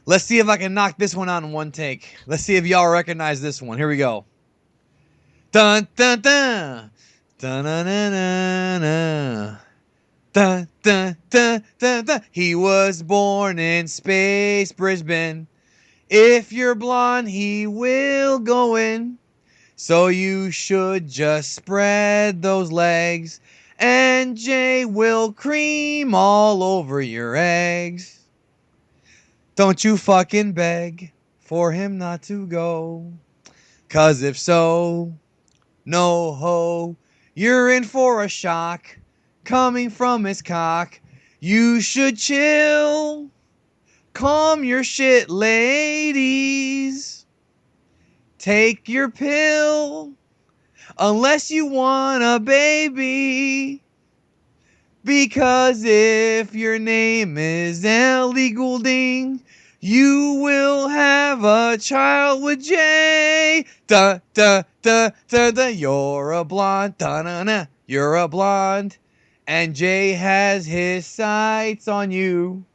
Let's see if I can knock this one out in one take. Let's see if y'all recognize this one. Here we go. Dun dun dun. Dun dun dun dun dun. Dun dun dun dun dun. He was born in space, Brisbane. If you're blonde, he will go in. So you should just spread those legs, and Jay will cream all over your eggs. Don't you fucking beg for him not to go. 'Cause if so, no ho, you're in for a shock coming from his cock. You should chill. Calm your shit, ladies. Take your pill. Unless you want a baby. Because if your name is Ellie Goulding, you will have a child with Jay. Da da da da da. You're a blonde. Da na na. You're a blonde. And Jay has his sights on you.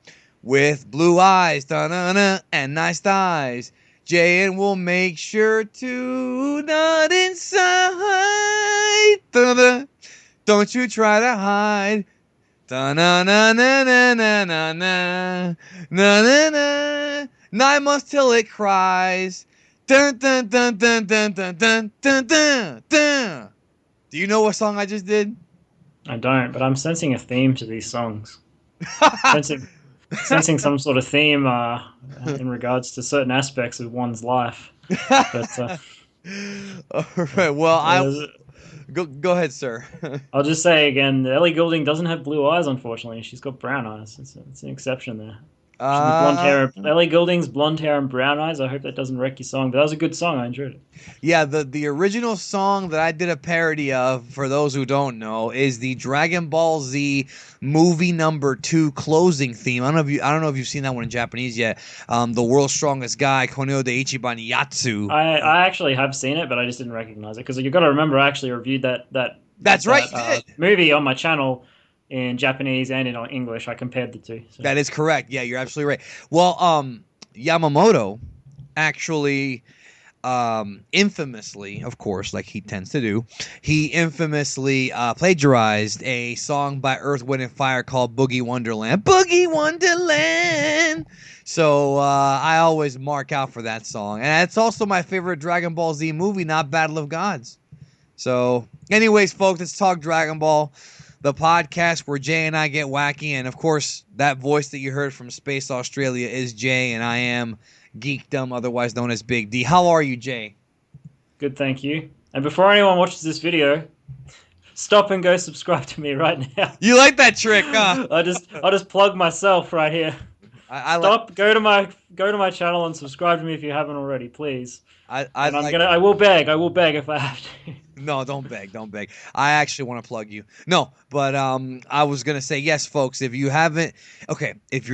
With blue eyes, da-na-na, and nice thighs. Jayan will make sure to nut inside. Da-da. Don't you try to hide. Da-na-na-na-na-na-na-na. Na-na-na. 9 months till it cries. Dun dun dun dun dun dun dun dun dun dun. Do you know what song I just did? I don't, but I'm sensing a theme to these songs. Sensing some sort of theme in regards to certain aspects of one's life. But all right. Well, uh, go ahead, sir. I'll just say again, Ellie Goulding doesn't have blue eyes, unfortunately. She's got brown eyes. It's an exception there. Blonde hair. Ellie Goulding's blonde hair and brown eyes. I hope that doesn't wreck your song, but that was a good song. I enjoyed it. Yeah, the original song that I did a parody of, for those who don't know, is the Dragon Ball Z movie #2 closing theme. I don't know if you've seen that one in Japanese yet. The World's Strongest Guy, Konyo de Ichiban Yatsu. I actually have seen it, but I just didn't recognize it because you've got to remember I actually reviewed that That's right, you did. Movie on my channel in Japanese and in English. I compared the two. So. That is correct. Yeah, you're absolutely right. Well, Yamamoto actually infamously, of course, like he tends to do, he infamously plagiarized a song by Earth, Wind, and Fire called Boogie Wonderland. Boogie Wonderland! So I always mark out for that song. And it's also my favorite Dragon Ball Z movie, not Battle of Gods. So anyways, folks, let's talk Dragon Ball, the podcast where Jay and I get wacky. And, of course, that voice that you heard from Space Australia is Jay, and I am Geekdom, otherwise known as Big D. How are you, Jay? Good, thank you. And before anyone watches this video, stop and go subscribe to me right now. You like that trick, huh? I'll just plug myself right here. Go to my channel and subscribe to me if you haven't already, please. I will beg if I have to. No, don't beg. I actually want to plug you. No, but I was gonna say, yes, folks, if you're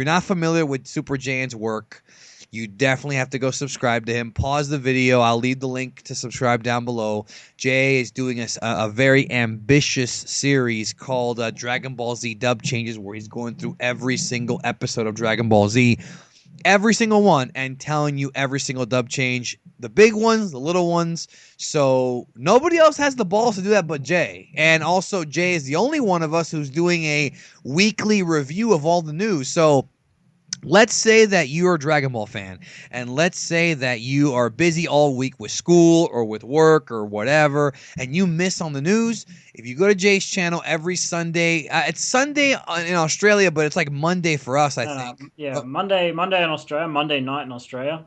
not familiar with Super Jayain's work, you definitely have to go subscribe to him. Pause the video. I'll leave the link to subscribe down below. Jay is doing a very ambitious series called Dragon Ball Z Dub Changes, where he's going through every single episode of Dragon Ball Z, every single one, and telling you every single dub change, the big ones, the little ones. So nobody else has the balls to do that but Jay. And also, Jay is the only one of us who's doing a weekly review of all the news. So let's say that you're a Dragon Ball fan, and let's say that you are busy all week with school or with work or whatever, and you miss on the news. If you go to Jay's channel every Sunday, it's Sunday in Australia, but it's like Monday for us, I think. Yeah, Monday in Australia, Monday night in Australia,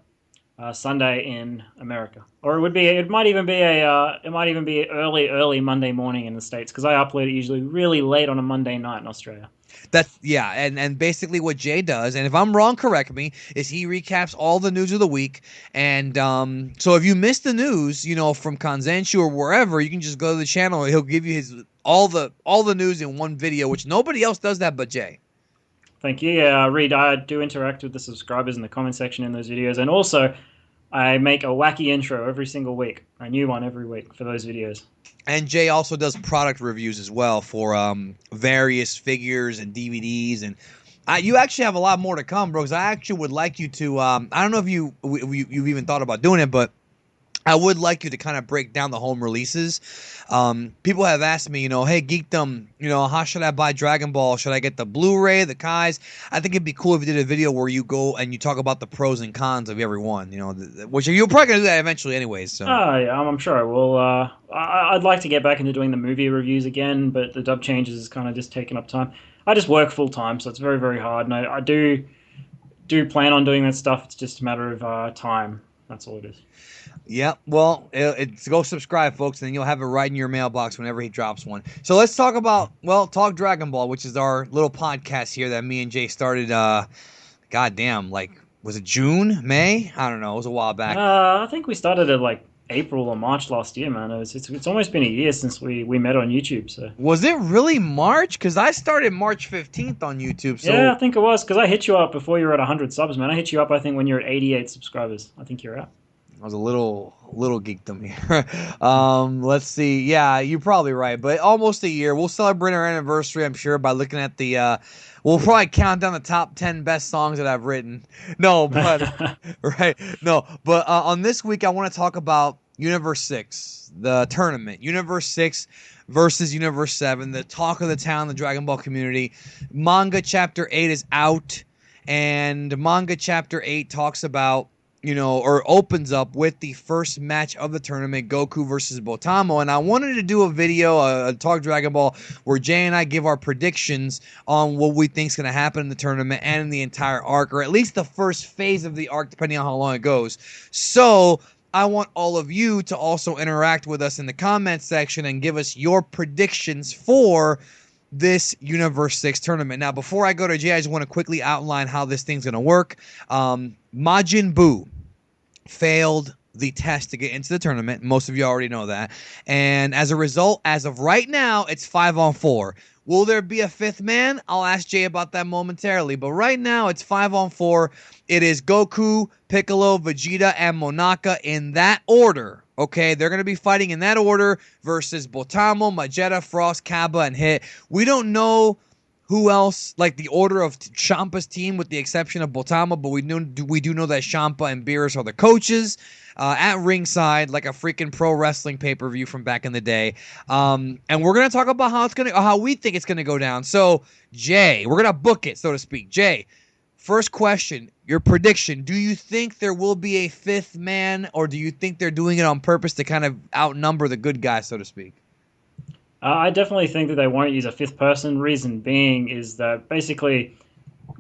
Sunday in America, or it might even be early Monday morning in the States, because I upload it usually really late on a Monday night in Australia. And basically what Jay does, and if I'm wrong, correct me, is he recaps all the news of the week. And so if you miss the news, from Kanzenshu or wherever, you can just go to the channel and he'll give you all the news in one video, which nobody else does that but Jay. Thank you. Yeah, I do interact with the subscribers in the comment section in those videos, and also I make a wacky intro every single week, a new one every week for those videos. And Jay also does product reviews as well for various figures and DVDs and You actually have a lot more to come, bro. 'Cause I actually would like you to. I don't know if you've even thought about doing it, but I would like you to kind of break down the home releases. People have asked me, hey, Geekdom, how should I buy Dragon Ball? Should I get the Blu-ray, the Kais? I think it'd be cool if you did a video where you go and you talk about the pros and cons of every one, which you're probably going to do that eventually anyways. So. Oh, yeah, I'm sure I will. I'd like to get back into doing the movie reviews again, but the dub changes is kind of just taking up time. I just work full time, so it's very, very hard. And I do plan on doing that stuff. It's just a matter of time. That's all it is. Yeah, well, it's go subscribe, folks, and then you'll have it right in your mailbox whenever he drops one. So let's talk about, Talk Dragon Ball, which is our little podcast here that me and Jay started, goddamn, was it June, May? I don't know. It was a while back. I think we started at like April or March last year, man. It's almost been a year since we met on YouTube. So was it really March? Because I started March 15th on YouTube. So yeah, I think it was because I hit you up before you were at 100 subs, man. I hit you up, I think, when you were at 88 subscribers. I think you're out. I was a little geekdom here. Let's see. Yeah, you're probably right. But almost a year. We'll celebrate our anniversary, I'm sure, by looking at the. We'll probably count down the top 10 best songs that I've written. No, but right. No, but on this week, I want to talk about Universe 6, the tournament. Universe 6 versus Universe 7, the talk of the town, the Dragon Ball community. Manga Chapter 8 is out, and Manga Chapter 8 talks about, or opens up with the first match of the tournament, Goku versus Botamo. And I wanted to do a video, a Talk Dragon Ball, where Jay and I give our predictions on what we think is going to happen in the tournament and in the entire arc, or at least the first phase of the arc, depending on how long it goes. So I want all of you to also interact with us in the comments section and give us your predictions for this Universe 6 tournament. Now, before I go to Jay, I just want to quickly outline how this thing's going to work. Majin Buu failed the test to get into the tournament. Most of you already know that. And as a result, as of right now, it's 5-on-4. Will there be a fifth man? I'll ask Jay about that momentarily. But right now, it's 5-on-4. It is Goku, Piccolo, Vegeta, and Monaka in that order. Okay, they're going to be fighting in that order versus Botamo, Majeta, Frost, Kaba, and Hit. We don't know who else, like the order of Champa's team, with the exception of Botamo, but we do know that Champa and Beerus are the coaches at ringside, like a freaking pro wrestling pay-per-view from back in the day. And we're gonna talk about how we think it's gonna go down. So, Jay, we're gonna book it, so to speak. Jay, first question: your prediction? Do you think there will be a fifth man, or do you think they're doing it on purpose to kind of outnumber the good guys, so to speak? I definitely think that they won't use a fifth person. Reason being is that basically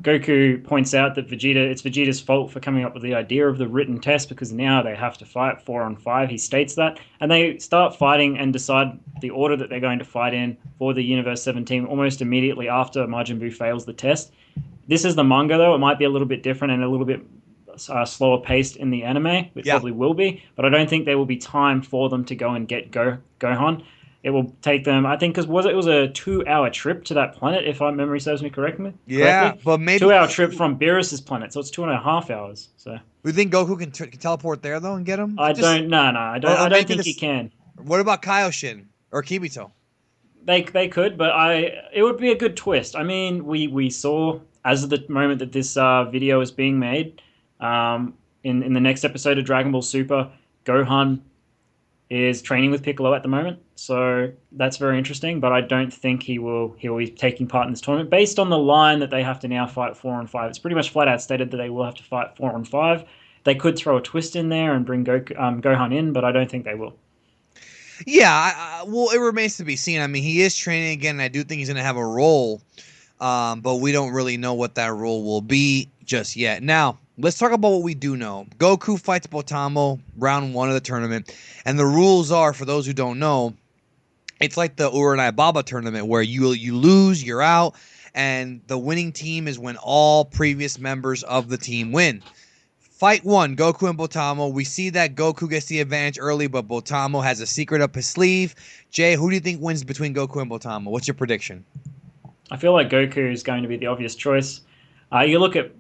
Goku points out that it's Vegeta's fault for coming up with the idea of the written test, because now they have to fight 4-on-5. He states that. And they start fighting and decide the order that they're going to fight in for the Universe 7 team almost immediately after Majin Buu fails the test. This is the manga, though. It might be a little bit different and a little bit slower paced in the anime. It probably will be. But I don't think there will be time for them to go and get Gohan. It will take them, I think, because it was a 2-hour trip to that planet, if my memory serves me correctly. Yeah, but maybe 2-hour trip from Beerus's planet, so it's 2.5 hours. So you think Goku can teleport there though and get him? I don't think he can. What about Kaioshin or Kibito? They could, but it would be a good twist. I mean, we saw as of the moment that this video is being made, in the next episode of Dragon Ball Super, Gohan is training with Piccolo at the moment, so that's very interesting. But I don't think he'll be taking part in this tournament based on the line that they have to now fight 4-on-5. It's pretty much flat out stated that they will have to fight 4-on-5. They could throw a twist in there and bring Gohan in, but I don't think they will. Yeah, well, it remains to be seen. I mean, he is training again, and I do think he's going to have a role, but we don't really know what that role will be just yet. Now, let's talk about what we do know. Goku fights Botamo round 1 of the tournament, and the rules are, for those who don't know, it's like the Uranai Baba tournament where you lose, you're out, and the winning team is when all previous members of the team win. Fight 1, Goku and Botamo. We see that Goku gets the advantage early, but Botamo has a secret up his sleeve. Jay, who do you think wins between Goku and Botamo? What's your prediction? I feel like Goku is going to be the obvious choice. You look at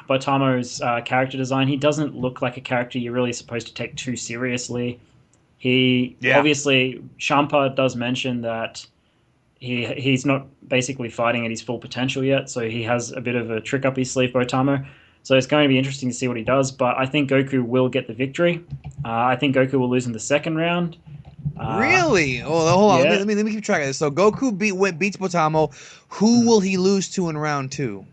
Botamo's character design. He doesn't look like a character you're really supposed to take too seriously. Obviously, Champa does mention that he's not basically fighting at his full potential yet, so he has a bit of a trick up his sleeve, Botamo. So it's going to be interesting to see what he does. But I think Goku will get the victory. I think Goku will lose in the second round. Really? Oh, hold on. Yeah, Let me keep track of this. So Goku beats Potamo. Who will he lose to in round 2?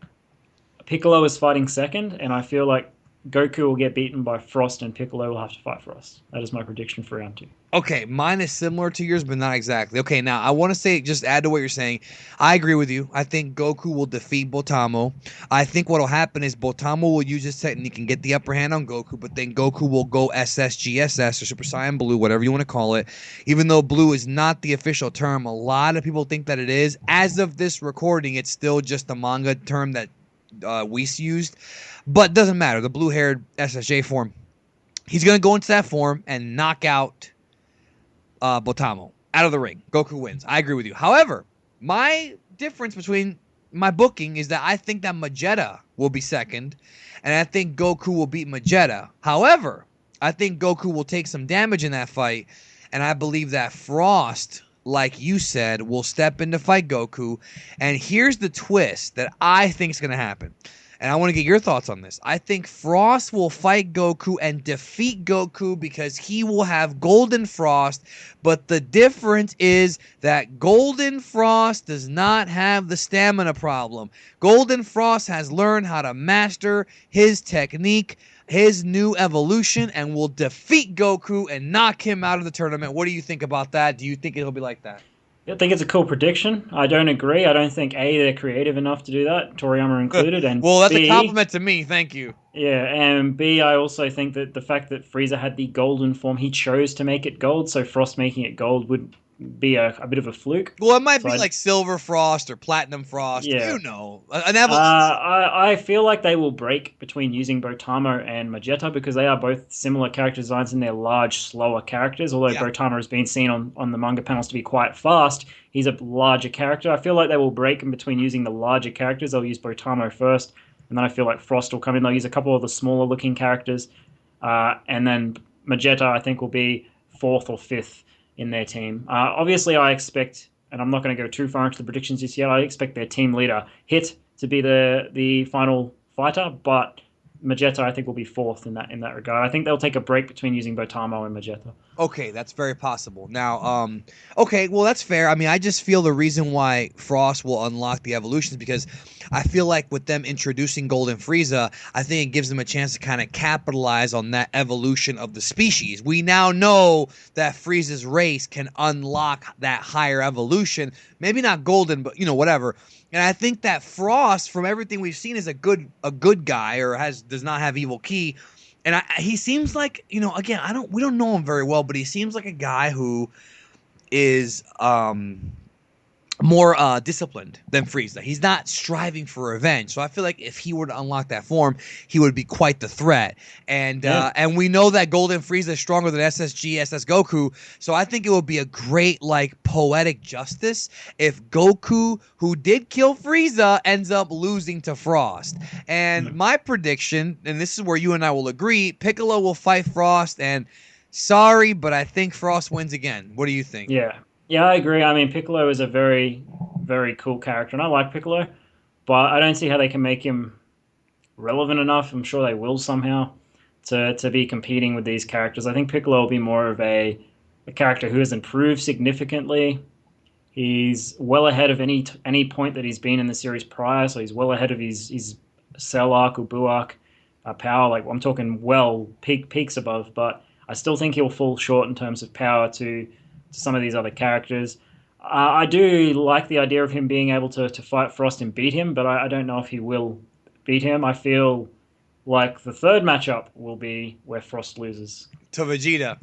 Piccolo is fighting second, and I feel like Goku will get beaten by Frost, and Piccolo will have to fight Frost. That is my prediction for round 2. Okay, mine is similar to yours, but not exactly. Okay, now I want to say, just add to what you're saying. I agree with you. I think Goku will defeat Botamo. I think what will happen is Botamo will use his technique and get the upper hand on Goku, but then Goku will go SSGSS or Super Saiyan Blue, whatever you want to call it. Even though blue is not the official term, a lot of people think that it is. As of this recording, it's still just the manga term that Whis used, but it doesn't matter. The blue-haired SSJ form. He's going to go into that form and knock out Botamo out of the ring. Goku wins. I agree with you. However, my difference between my booking is that I think that Vegeta will be second, and I think Goku will beat Vegeta. However, I think Goku will take some damage in that fight, and I believe that Frost, like you said, will step in to fight Goku. And here's the twist that I think is going to happen. And I want to get your thoughts on this. I think Frost will fight Goku and defeat Goku because he will have Golden Frost. But the difference is that Golden Frost does not have the stamina problem. Golden Frost has learned how to master his technique, his new evolution, and will defeat Goku and knock him out of the tournament. What do you think about that? Do you think it'll be like that? I think it's a cool prediction. I don't agree. I don't think A, they're creative enough to do that, Toriyama included, and Well, that's a B, compliment to me. Thank you. yeah, and B, I also think that the fact that Frieza had the golden form, he chose to make it gold, so Frost making it gold would be a bit of a fluke. Well, it might So be like Silver Frost or Platinum Frost. yeah, You know, an evolution. I feel like they will break between using Botamo and Vegeta because they are both similar character designs and they're large, slower characters. Although Yeah. Botamo has been seen on the manga panels to be quite fast, he's a larger character. I feel like they will break in between using the larger characters. They'll use Botamo first, and then I feel like Frost will come in. They'll use a couple of the smaller looking characters, and then Vegeta I think will be fourth or fifth in their team. Obviously, I expect, and I'm not going to go too far into the predictions just yet. I expect their team leader Hit to be the final fighter, but Vegeta I think will be fourth in that regard. I think they'll take a break between using Botamo and Vegeta. Okay, that's very possible. Now, okay, well, that's fair. I mean, I just feel the reason why Frost will unlock the evolutions because I feel like with them introducing Golden Frieza, I think it gives them a chance to kind of capitalize on that evolution of the species. We now know that Frieza's race can unlock that higher evolution. Maybe not Golden, but whatever. And I think that Frost, from everything we've seen, is a good guy or does not have evil ki. And he seems like, again, we don't know him very well, but he seems like a guy who is more disciplined than Frieza. He's not striving for revenge. So I feel like if he were to unlock that form, he would be quite the threat. And and we know that Golden Frieza is stronger than SSG, SS Goku. So I think it would be a great, poetic justice if Goku, who did kill Frieza, ends up losing to Frost. And my prediction, and this is where you and I will agree, Piccolo will fight Frost, and sorry, but I think Frost wins again. What do you think? Yeah. Yeah, I agree. I mean, Piccolo is a very, very cool character, and I like Piccolo, but I don't see how they can make him relevant enough. I'm sure they will somehow to be competing with these characters. I think Piccolo will be more of a character who has improved significantly. He's well ahead of any point that he's been in the series prior, so he's well ahead of his Cell arc or Buu arc power. Like I'm talking peaks above, but I still think he'll fall short in terms of power to some of these other characters. I do like the idea of him being able to fight Frost and beat him, but I don't know if he will beat him. I feel like the third matchup will be where Frost loses. To Vegeta.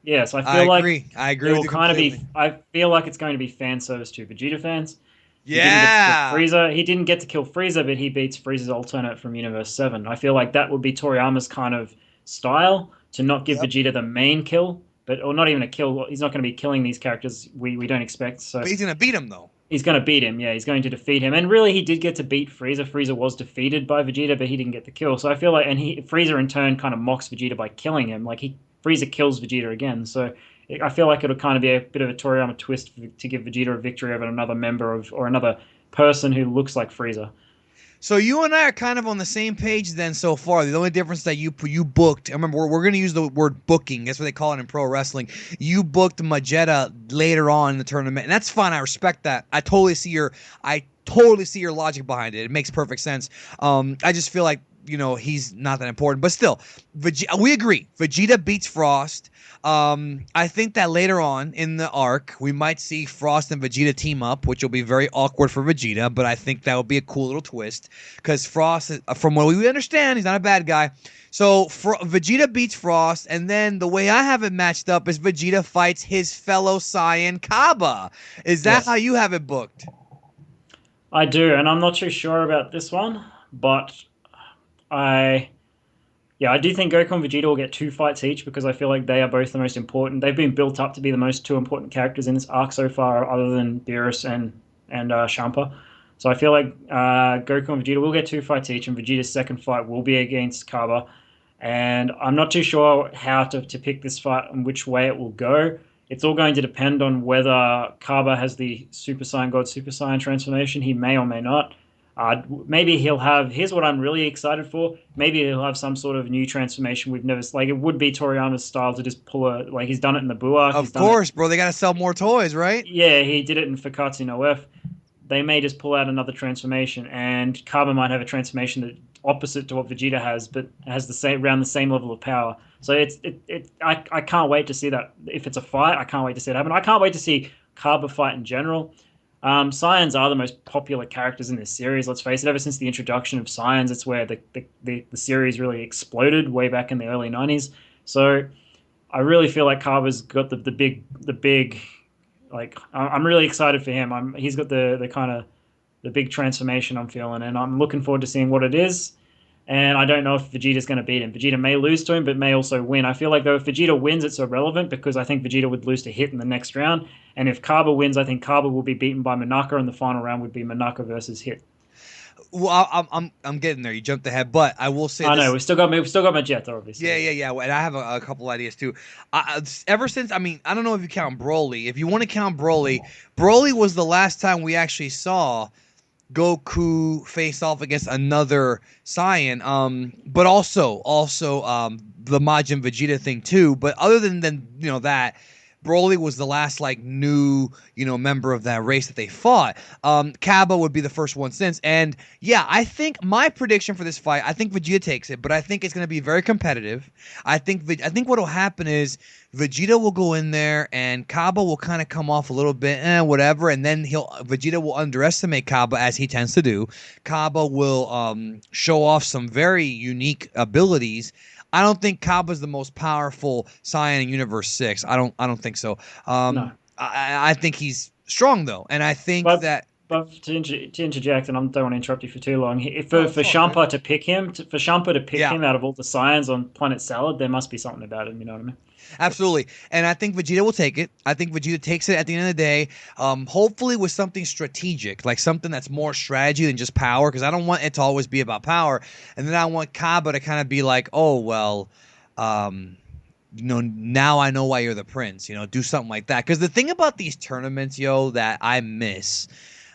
Yes, I feel like I agree it with will you kind of be. completely. I feel like it's going to be fan service to Vegeta fans. Yeah. He didn't get to kill Frieza, but he beats Frieza's alternate from Universe 7. I feel like that would be Toriyama's kind of style to not give Vegeta the main kill, or not even a kill. He's not going to be killing these characters we don't expect. So But he's going to beat him, though. he's going to beat him. Yeah, he's going to defeat him. And really, he did get to beat Frieza. Frieza was defeated by Vegeta, but he didn't get the kill. So I feel like, and Frieza in turn kind of mocks Vegeta by killing him. Frieza kills Vegeta again. So I feel like it'll kind of be a bit of a Toriyama twist to give Vegeta a victory over another member of or another person who looks like Frieza. So you and I are kind of on the same page then so far. The only difference that you booked. Remember, we're going to use the word booking. That's what they call it in pro wrestling. You booked Vegeta later on in the tournament, and that's fine. I respect that. I totally see your logic behind it. It makes perfect sense. I just feel like he's not that important, but still, we agree. Vegeta beats Frost. I think that later on in the arc, we might see Frost and Vegeta team up, which will be very awkward for Vegeta, but I think that would be a cool little twist because Frost, from what we understand, he's not a bad guy. So Vegeta beats Frost, and then the way I have it matched up is Vegeta fights his fellow Saiyan Kaba. Is that how you have it booked? I do, and I'm not too sure about this one, but I I do think Goku and Vegeta will get 2 fights each because I feel like they are both the most important. They've been built up to be the most two important characters in this arc so far, other than Beerus and Champa. So I feel like Goku and Vegeta will get 2 fights each, and Vegeta's second fight will be against Kaba. And I'm not too sure how to pick this fight and which way it will go. It's all going to depend on whether Kaba has the Super Saiyan God Super Saiyan transformation. He may or may not. Maybe he'll have. Here's what I'm really excited for. Maybe he'll have some sort of new transformation we've never. Like it would be Toriyama's style to just pull a. Like he's done it in the Buu arc. Of course, bro. They got to sell more toys, right? Yeah, he did it in Fakatsu no F. They may just pull out another transformation, and Kaba might have a transformation that opposite to what Vegeta has, but has around the same level of power. So I can't wait to see that. If it's a fight, I can't wait to see it happen. I can't wait to see Kaba fight in general. Saiyans are the most popular characters in this series. Let's face it. Ever since the introduction of Saiyans, it's where the series really exploded way back in the early '90s. So I really feel like Kaba's got the big. Like I'm really excited for him. He's got the kind of the big transformation I'm feeling, and I'm looking forward to seeing what it is. And I don't know if Vegeta's going to beat him. Vegeta may lose to him, but may also win. I feel like, though, if Vegeta wins, it's irrelevant because I think Vegeta would lose to Hit in the next round. And if Kaba wins, I think Kaba will be beaten by Monaka, and the final round would be Monaka versus Hit. Well, I'm getting there. You jumped ahead, but I will say. I know we've still got Magetta, obviously. Yeah. And I have a couple ideas too. Ever since, I don't know if you count Broly. If you want to count Broly, Broly was the last time we actually saw Goku face off against another Saiyan. But also the Majin Vegeta thing too. But other than that, Broly was the last new member of that race that they fought. Kaba would be the first one since, and yeah, I think my prediction for this fight, I think Vegeta takes it, but I think it's going to be very competitive. I think what will happen is Vegeta will go in there and Kaba will kind of come off a little bit, whatever, and then Vegeta will underestimate Kaba as he tends to do. Kaba will show off some very unique abilities. I don't think Kaba's the most powerful Saiyan in Universe 6. I don't think so. No. I think he's strong though, and I think that. But to interject, and I don't want to interrupt you for too long. For Champa to pick him, him out of all the Saiyans on Planet Salad, there must be something about him. You know what I mean? Absolutely. And I think Vegeta will take it. I think Vegeta takes it at the end of the day, hopefully with something strategic, like something that's more strategy than just power, because I don't want it to always be about power. And then I want Kaba to kind of be like, oh, well, now I know why you're the prince, do something like that. Because the thing about these tournaments, that I miss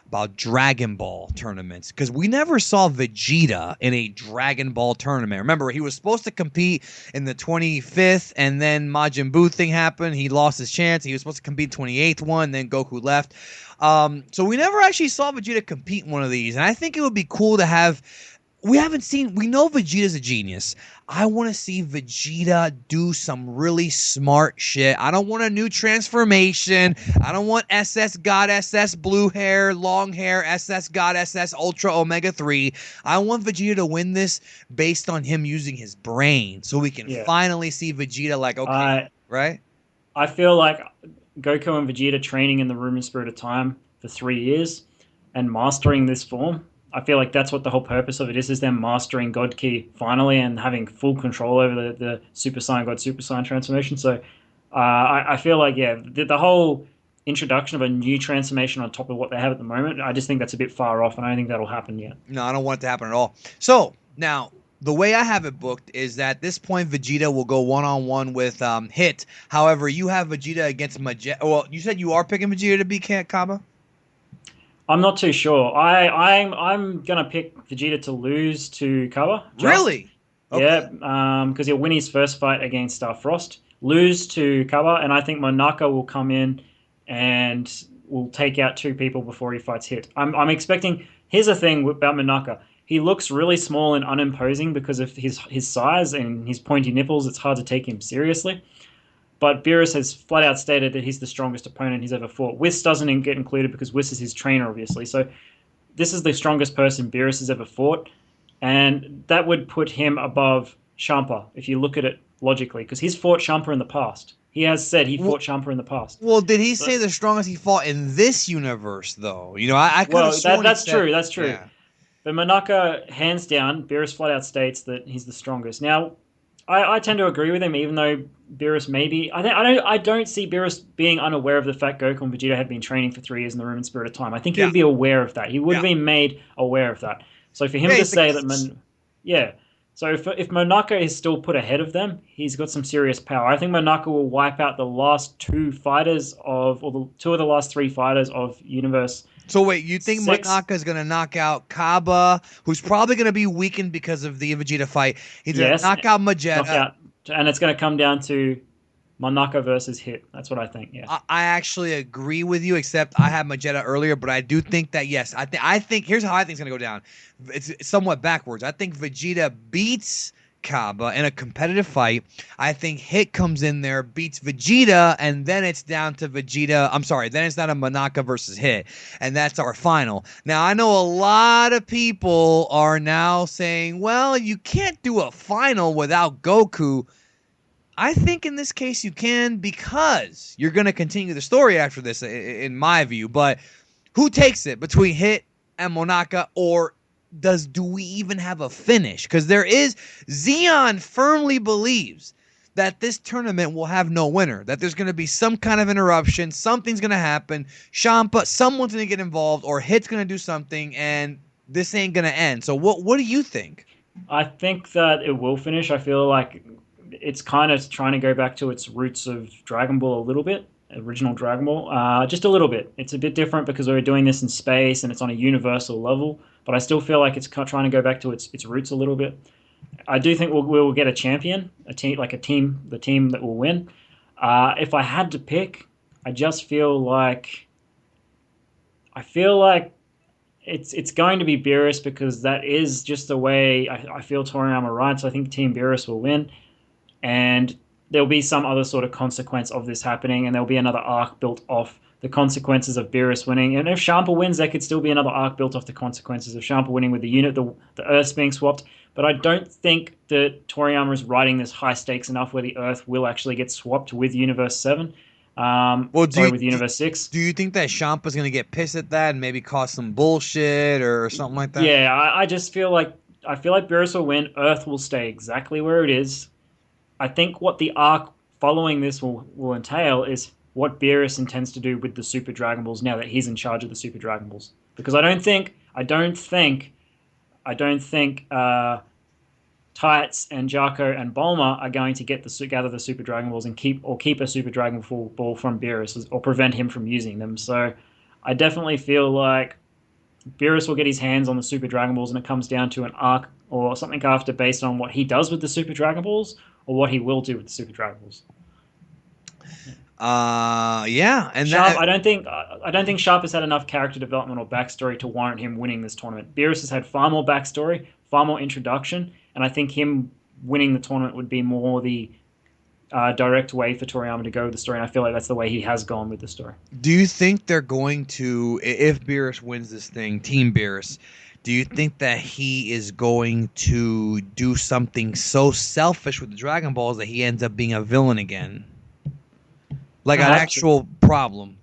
about Dragon Ball tournaments, because we never saw Vegeta in a Dragon Ball tournament. Remember, he was supposed to compete in the 25th, and then Majin Buu thing happened. He lost his chance. He was supposed to compete in the 28th one, then Goku left. So we never actually saw Vegeta compete in one of these, and I think it would be cool to have. We know Vegeta's a genius. I want to see Vegeta do some really smart shit. I don't want a new transformation. I don't want SS God SS blue hair, long hair, SS God SS Ultra Omega 3. I want Vegeta to win this based on him using his brain so we can finally see Vegeta right? I feel like Goku and Vegeta training in the Room and Spirit of Time for 3 years and mastering this form. I feel like that's what the whole purpose of it is them mastering God Ki finally and having full control over the Super Saiyan God Super Saiyan transformation. So I feel like, the whole introduction of a new transformation on top of what they have at the moment, I just think that's a bit far off, and I don't think that'll happen yet. No, I don't want it to happen at all. So, now, the way I have it booked is that at this point Vegeta will go one-on-one with Hit. However, you have Vegeta against Magetta. Well, you said you are picking Vegeta to beat Kaba? I'm not too sure. I'm gonna pick Vegeta to lose to Kawa. Really? Okay. Yeah, because he'll win his first fight against Frost, lose to Kawa, and I think Monaka will come in and will take out two people before he fights Hit. I'm expecting. Here's the thing about Monaka. He looks really small and unimposing because of his size and his pointy nipples. It's hard to take him seriously. But Beerus has flat out stated that he's the strongest opponent he's ever fought. Whis doesn't get included because Whis is his trainer, obviously. So this is the strongest person Beerus has ever fought. And that would put him above Champa, if you look at it logically, because he's fought Champa in the past. He has said he fought Champa in the past. Well, did he So, say the strongest he fought in this universe, though? You know, I could have well, sworn that's he said, true. That's true. Yeah. But Monaka, hands down, Beerus flat out states that he's the strongest. Now, I tend to agree with him, even though Beerus maybe I don't see Beerus being unaware of the fact Goku and Vegeta had been training for 3 years in the room in Spirit of Time. I think he would be aware of that. He would have been made aware of that. So for him to say that, yeah. So if Monaka is still put ahead of them, he's got some serious power. I think Monaka will wipe out the last 2 fighters of, or the 2 of the last 3 fighters of Universe. So wait, you think 6. Monaka is going to knock out Kaba, who's probably going to be weakened because of the Vegeta fight? He's going to knock out Magetta. And it's going to come down to Monaka versus Hit. That's what I think, yeah. I actually agree with you, except I had Magetta earlier, but I do think that, yes, I think here's how I think it's going to go down. It's somewhat backwards. I think Vegeta beats Kaba in a competitive fight. I think Hit comes in there, beats Vegeta, and then it's down to Vegeta. I'm sorry, then it's down to Monaka versus Hit, and that's our final. Now, I know a lot of people are now saying, well, you can't do a final without Goku. I think in this case you can, because you're going to continue the story after this, in my view. But who takes it between Hit and Monaka, or do we even have a finish? Because Zeon firmly believes that this tournament will have no winner, that there's going to be some kind of interruption, something's going to happen, Champa, someone's going to get involved, or Hit's going to do something, and this ain't going to end. So what do you think? I think that it will finish. I feel like it's kind of trying to go back to its roots of Dragon Ball a little bit, original Dragon Ball, just a little bit. It's a bit different because we're doing this in space and it's on a universal level, but I still feel like it's trying to go back to its roots a little bit. I do think we'll get a champion, the team that will win. If I had to pick, I just feel like it's going to be Beerus, because that is just the way I feel Toriyama writes. I think Team Beerus will win, and there'll be some other sort of consequence of this happening, and there'll be another arc built off the consequences of Beerus winning. And if Champa wins, there could still be another arc built off the consequences of Champa winning with the unit, the Earths being swapped. But I don't think that Toriyama is writing this high stakes enough where the Earth will actually get swapped with Universe 7. With Universe 6. Do you think that Champa's going to get pissed at that and maybe cause some bullshit or something like that? Yeah, I just feel like Beerus will win. Earth will stay exactly where it is. I think what the arc following this will entail is what Beerus intends to do with the Super Dragon Balls now that he's in charge of the Super Dragon Balls. Because I don't think Tights and Jarko and Bulma are going to gather the Super Dragon Balls and keep a Super Dragon Ball from Beerus, or prevent him from using them. So I definitely feel like Beerus will get his hands on the Super Dragon Balls, and it comes down to an arc or something after based on what he does with the Super Dragon Balls or what he will do with the Super Dragon Balls. Yeah, and I don't think Sharp has had enough character development or backstory to warrant him winning this tournament. Beerus has had far more backstory, far more introduction, and I think him winning the tournament would be more the direct way for Toriyama to go with the story, and I feel like that's the way he has gone with the story. Do you think they're going to, if Beerus wins this thing, Team Beerus, do you think that he is going to do something so selfish with the Dragon Balls that he ends up being a villain again? Like an actual problem?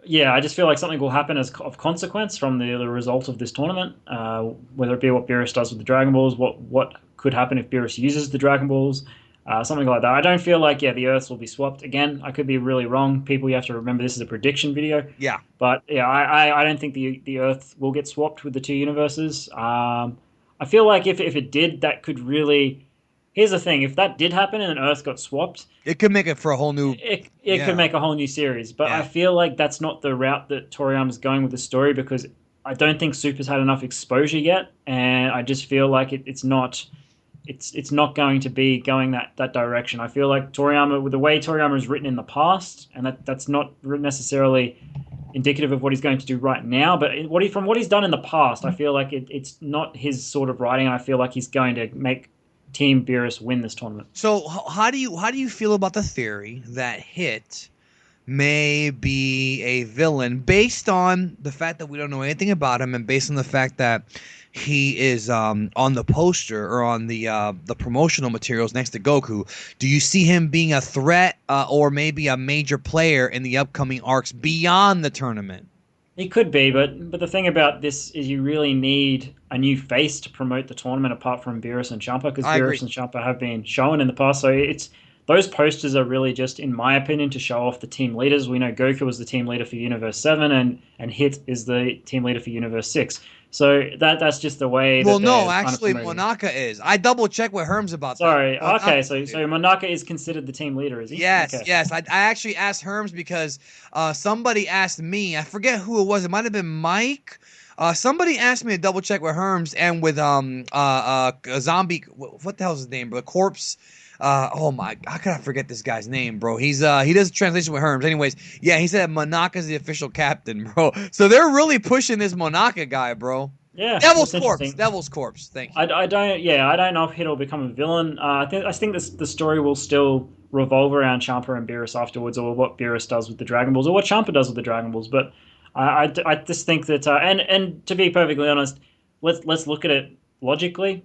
Yeah, I just feel like something will happen of consequence from the result of this tournament, whether it be what Beerus does with the Dragon Balls, what could happen if Beerus uses the Dragon Balls, something like that. I don't feel like, the Earths will be swapped. Again, I could be really wrong. People, you have to remember this is a prediction video. Yeah. But, I don't think the Earth will get swapped with the 2 universes. I I feel like if it did, that could really. Here's the thing: if that did happen and Earth got swapped, It could make it for a whole new. it could Yeah, make a whole new series. But I yeah. feel like that's not the route that Toriyama's going with the story because I don't think Super's had enough exposure yet, and I just feel like it's not. It's not going to be going that direction. I feel like Toriyama, with the way Toriyama has written in the past, and that's not necessarily indicative of what he's going to do right now. But from what he's done in the past, I feel like it's not his sort of writing. I feel like he's going to make Team Beerus win this tournament. So how do you feel about the theory that Hit may be a villain based on the fact that we don't know anything about him and based on the fact that he is on the poster or on the promotional materials next to Goku? Do you see him being a threat or maybe a major player in the upcoming arcs beyond the tournament? He could be, but the thing about this is you really need a new face to promote the tournament apart from Beerus and Champa because I agree. Beerus and Champa have been shown in the past. So it's those posters are really just, in my opinion, to show off the team leaders. We know Goku was the team leader for Universe 7 and Hit is the team leader for Universe 6. So that's just the way Well, that no, they're kind of actually, promoting. Monaka is. I double checked with Herms about that. Sorry. Okay, Monaka, so Monaka is considered the team leader, is he? yes, Okay. yes. I actually asked Herms because somebody asked me. I forget who it was. It might have been Mike. Somebody asked me to double check with Herms and with a zombie. What the hell's his name, bro? Corpse. Oh my! How could I forget this guy's name, bro? He does a translation with Herms. Anyways, yeah, he said Monaka's the official captain, bro. So they're really pushing this Monaka guy, bro. Yeah, Devil's that's Corpse. interesting. Devil's Corpse. Thank you. I don't yeah I don't know if Hit will become a villain. I think the story will still revolve around Champa and Beerus afterwards, or what Beerus does with the Dragon Balls, or what Champa does with the Dragon Balls. But I just think that and to be perfectly honest, let's look at it logically.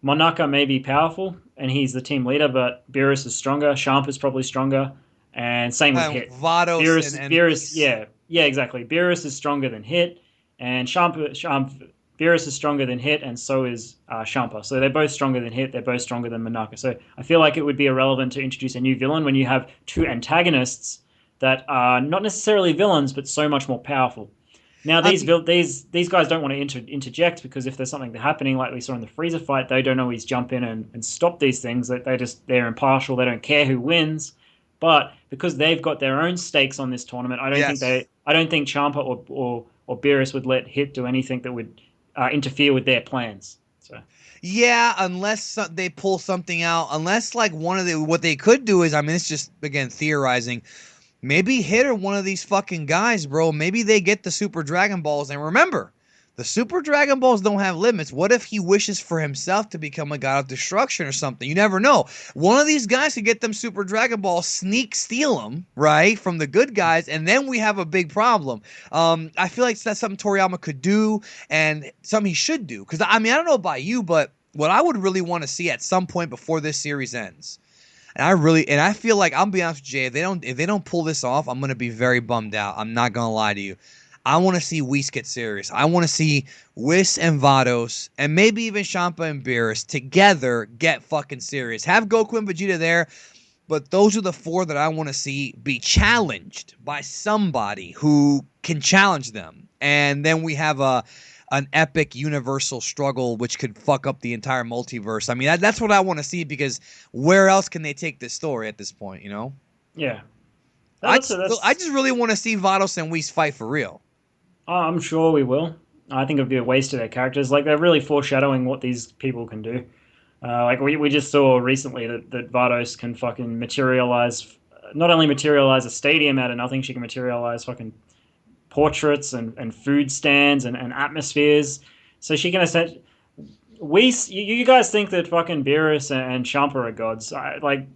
Monaka may be powerful and he's the team leader, but Beerus is stronger. Champa's probably stronger, and same with Hit. Vados and Beerus, Whis. yeah, exactly. Beerus is stronger than Hit, and Champa Beerus is stronger than Hit, and so is Champa. So they're both stronger than Hit. They're both stronger than Monaka. So I feel like it would be irrelevant to introduce a new villain when you have two antagonists that are not necessarily villains, but so much more powerful. Now I these mean, these guys don't want to interject because if there's something happening like we saw in the Freezer fight, they don't always jump in and stop these things. They're impartial. They don't care who wins. But because they've got their own stakes on this tournament, yes. I don't think Champa or Beerus would let Hit do anything that would interfere with their plans. So Yeah, unless they pull something out, unless like what they could do is, I mean, it's just again theorizing. Maybe Hit or one of these fucking guys, bro. Maybe they get the Super Dragon Balls, and remember, the Super Dragon Balls don't have limits. What if he wishes for himself to become a god of destruction or something? You never know. One of these guys could get them Super Dragon Balls, steal them, right, from the good guys, and then we have a big problem. I feel like that's something Toriyama could do, and something he should do. Because I mean, I don't know about you, but what I would really want to see at some point before this series ends. And I feel like, I'll be honest with you, Jay, if they don't pull this off, I'm gonna be very bummed out. I'm not gonna lie to you. I want to see Whis get serious. I want to see Whis and Vados and maybe even Champa and Beerus together get fucking serious. Have Goku and Vegeta there, but those are the four that I want to see be challenged by somebody who can challenge them. And then we have an epic universal struggle which could fuck up the entire multiverse. I mean, that's what I want to see, because where else can they take this story at this point, you know? yeah, I that's just, I just really want to see Vados and Whis fight for real. I'm sure we will. I think it'd be a waste of their characters. Like they're really foreshadowing what these people can do. Like we just saw recently that Vados can fucking materialize, not only materialize a stadium out of nothing, she can materialize fucking portraits and food stands and atmospheres. So she can essentially. You guys think that fucking Beerus and Champa are gods? Really,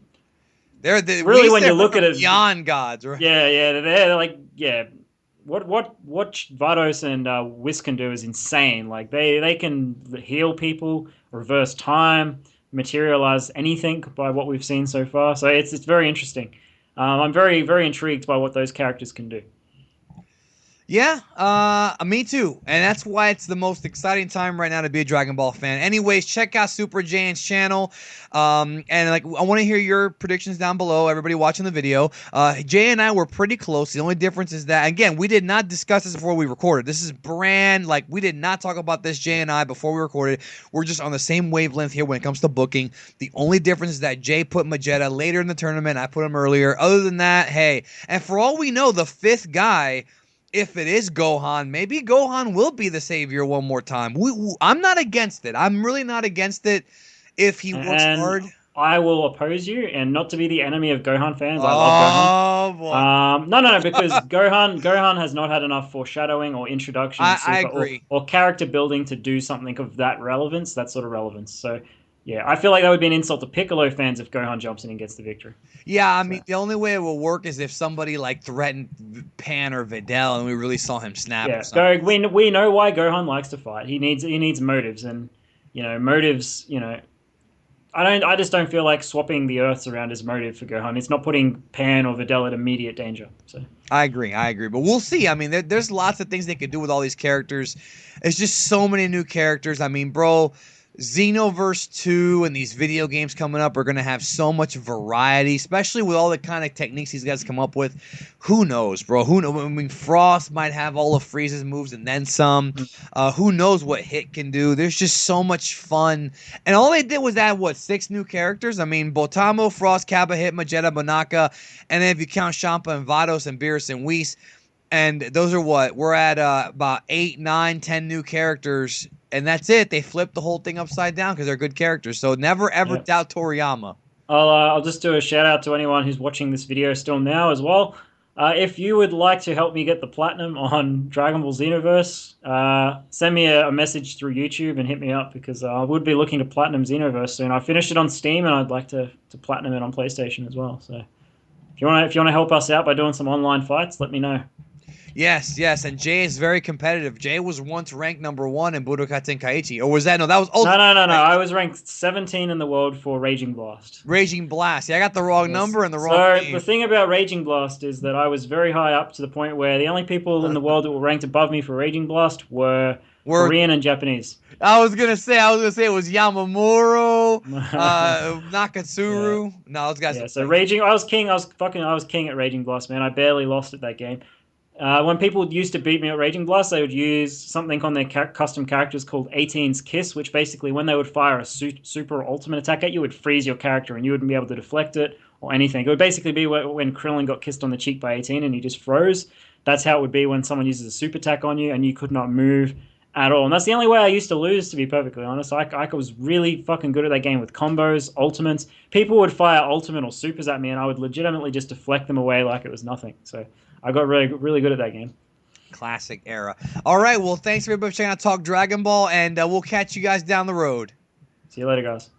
Whis, when they're you look at it, beyond gods, right? yeah, they're like, yeah. What Vados and Whis can do is insane. Like they can heal people, reverse time, materialize anything by what we've seen so far. So it's very interesting. I'm very intrigued by what those characters can do. Yeah, me too. And that's why it's the most exciting time right now to be a Dragon Ball fan. Anyways, check out Super Jayain's channel. And like, I want to hear your predictions down below, everybody watching the video. Jay and I were pretty close. The only difference is that, again, we did not discuss this before we recorded. This is like, we did not talk about this, Jay and I, before we recorded. We're just on the same wavelength here when it comes to booking. The only difference is that Jay put Vegeta later in the tournament. I put him earlier. Other than that, hey, and for all we know, the fifth guy, if it is Gohan, maybe Gohan will be the savior one more time. I'm not against it. I'm really not against it if he works hard. I will oppose you, and not to be the enemy of Gohan fans. I Oh love Gohan. boy. No, because Gohan has not had enough foreshadowing or introduction, I agree. or character building to do something of that relevance, that sort of relevance. So, yeah, I feel like that would be an insult to Piccolo fans if Gohan jumps in and gets the victory. Yeah, I mean, the only way it will work is if somebody like threatened Pan or Videl, and we really saw him snap. Yeah, Or something. we know why Gohan likes to fight. He needs motives, and motives. I just don't feel like swapping the Earths around is motive for Gohan. It's not putting Pan or Videl at immediate danger. So I agree, but we'll see. I mean, there's lots of things they could do with all these characters. It's just so many new characters. I mean, bro, Xenoverse 2 and these video games coming up are going to have so much variety, especially with all the kind of techniques these guys come up with. Who knows, bro? Who knows? I mean, Frost might have all of Frieza's moves and then some. Who knows what Hit can do? There's just so much fun. And all they did was add, 6 new characters? I mean, Botamo, Frost, Kappa, Hit, Vegeta, Banaka, and then if you count Champa and Vados and Beerus and Whis, and those are we're at about 8, 9, 10 new characters, and that's it. They flipped the whole thing upside down because they're good characters. So never ever doubt Toriyama. I'll just do a shout out to anyone who's watching this video still now as well. If you would like to help me get the platinum on Dragon Ball Xenoverse, send me a message through YouTube and hit me up, because I would be looking to platinum Xenoverse soon. I finished it on Steam and I'd like to platinum it on PlayStation as well. So if you want to help us out by doing some online fights, let me know. Yes, and Jay is very competitive. Jay was once ranked #1 in Budokai Tenkaichi. Or was that? No, that was Ultimate. No. I was ranked 17 in the world for Raging Blast. Raging Blast. Yeah, I got the wrong number and the wrong name. The thing about Raging Blast is that I was very high up, to the point where the only people in the world that were ranked above me for Raging Blast were Korean and Japanese. I was gonna say it was Yamamuro, Nakatsuru. Yeah. No, those guys. Yeah, so Raging, I was king at Raging Blast, man. I barely lost at that game. When people used to beat me at Raging Blast, they would use something on their custom characters called 18's Kiss, which basically, when they would fire a super or ultimate attack at you, would freeze your character and you wouldn't be able to deflect it or anything. It would basically be when Krillin got kissed on the cheek by 18 and he just froze. That's how it would be when someone uses a super attack on you and you could not move at all. And that's the only way I used to lose, to be perfectly honest. I was really fucking good at that game with combos, ultimates. People would fire ultimate or supers at me and I would legitimately just deflect them away like it was nothing. So I got really good at that game. Classic era. All right, well, thanks everybody for checking out Talk Dragon Ball, and we'll catch you guys down the road. See you later, guys.